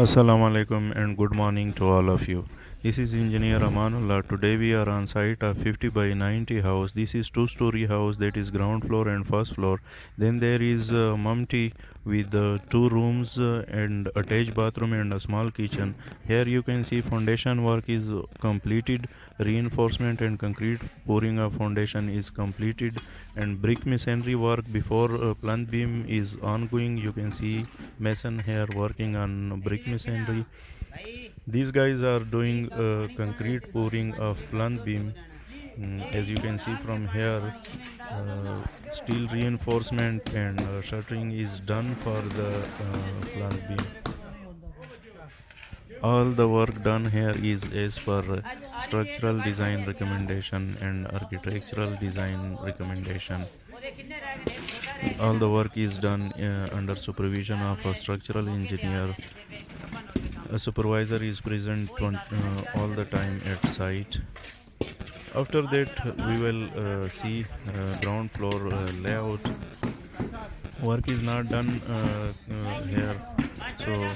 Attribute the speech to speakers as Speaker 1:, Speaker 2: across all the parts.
Speaker 1: Assalamu alaikum and good morning to all of you. This is Engineer Amanullah. Today we are on site of 50 by 90 house. This is two-story house, that is ground floor and first floor. Then there is Mumti with two rooms and attached bathroom and a small kitchen. Here you can see foundation work is completed, reinforcement and concrete pouring of foundation is completed, and brick masonry work before plinth beam is ongoing. You can see mason here working on brick masonry. These guys are doing concrete pouring of plinth beam. As you can see from here, steel reinforcement and shuttering is done for the plinth beam. All the work done here is as per structural design recommendation and architectural design recommendation. All the work is done under supervision of a structural engineer. A supervisor is present all the time at site. After that, we will see ground floor layout. Work is not done here, so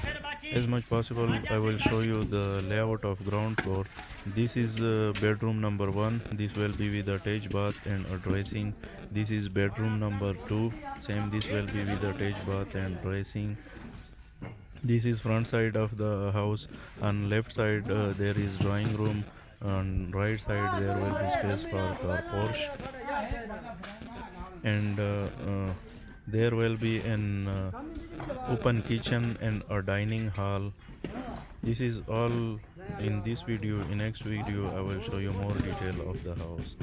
Speaker 1: as much possible I will show you the layout of ground floor. This is bedroom number 1. This will be with attached bath and a dressing. This is bedroom number 2. Same, this will be with attached bath and dressing. This is front side of the house. On left side there is drawing room. On right side there will be space for car Porsche, and there will be an open kitchen and a dining hall. This is all in this video. In next video I will show you more detail of the house.